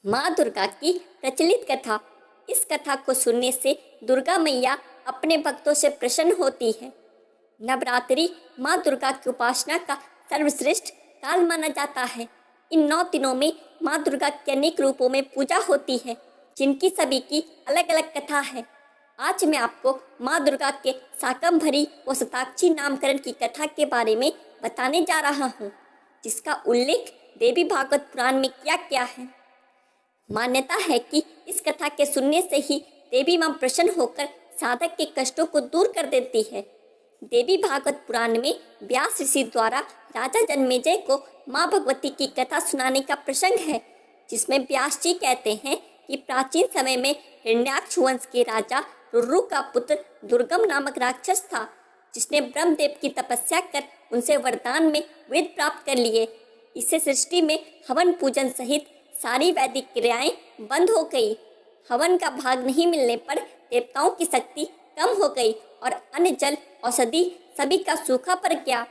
माँ दुर्गा की प्रचलित कथा। इस कथा को सुनने से दुर्गा मैया अपने भक्तों से प्रसन्न होती है। नवरात्रि माँ दुर्गा की उपासना का सर्वश्रेष्ठ काल माना जाता है। इन 9 दिनों में माँ दुर्गा के अनेक रूपों में पूजा होती है, जिनकी सभी की अलग अलग कथा है। आज मैं आपको माँ दुर्गा के शाकंभरी व शताक्षी नामकरण की कथा के बारे में बताने जा रहा हूँ, जिसका उल्लेख देवी भागवत पुराण में किया गया है। मान्यता है कि इस कथा के सुनने से ही देवी माँ प्रसन्न होकर साधक के कष्टों को दूर कर देती है। देवी भागवत पुराण में व्यास ऋषि द्वारा राजा जन्मेजय को माँ भगवती की कथा सुनाने का प्रसंग है, जिसमें व्यास जी कहते हैं कि प्राचीन समय में हिरण्याक्ष वंश के राजा रुरु का पुत्र दुर्गम नामक राक्षस था, जिसने ब्रह्मदेव की तपस्या कर उनसे वरदान में वेद प्राप्त कर लिए। इससे सृष्टि में हवन पूजन सहित सारी वैदिक क्रियाएं बंद हो गई। हवन का भाग नहीं मिलने पर देवताओं की शक्ति कम हो गई और अन्न जल औषधि सभी का सूखा पड़ गया।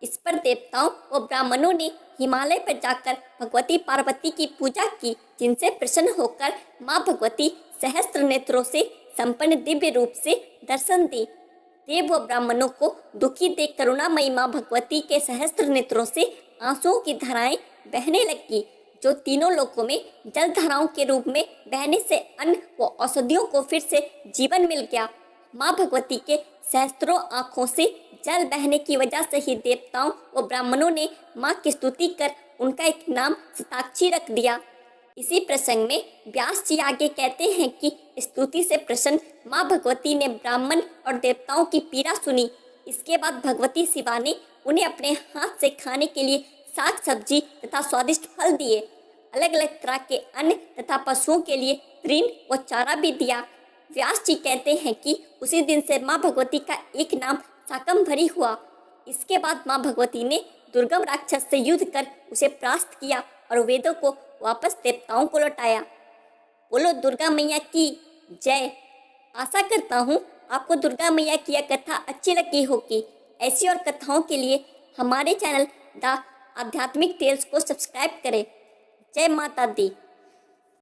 इस पर देवताओं व ब्राह्मणों ने हिमालय पर जाकर भगवती पार्वती की पूजा की, जिनसे प्रसन्न होकर माँ भगवती सहस्त्र नेत्रों से संपन्न दिव्य रूप से दर्शन दी। देव व ब्राह्मणों को दुखी देख करुणामयी माँ भगवती के सहस्त्र नेत्रों से आंसुओं की धाराएं बहने लगी, जो तीनों लोकों में जल धाराओं के रूप में बहने से अन्न व औषधियों को फिर से जीवन मिल गया। माँ भगवती के सहस्त्रों आँखों से जल बहने की वजह से ही देवताओं व ब्राह्मणों ने माँ की स्तुति कर उनका एक नाम शताक्षी रख दिया। इसी प्रसंग में व्यास जी आगे कहते हैं कि स्तुति से प्रसन्न माँ भगवती ने ब्राह्मण और देवताओं की पीड़ा सुनी। इसके बाद भगवती शिवा ने उन्हें अपने हाथ से खाने के लिए साग सब्जी तथा स्वादिष्ट फल दिए। अलग अलग तरह के अन्न तथा पशुओं के लिए तृण व चारा भी दिया। व्यास जी कहते हैं कि उसी दिन से माँ भगवती का एक नाम शाकंभरी हुआ। इसके बाद माँ भगवती ने दुर्गम राक्षस से युद्ध कर उसे परास्त किया और वेदों को वापस देवताओं को लौटाया। बोलो दुर्गा मैया की जय। आशा करता हूँ आपको दुर्गा मैया की यह कथा अच्छी लगी होगी। ऐसी और कथाओं के लिए हमारे चैनल द आध्यात्मिक टेल्स को सब्सक्राइब करें। जय माता दी।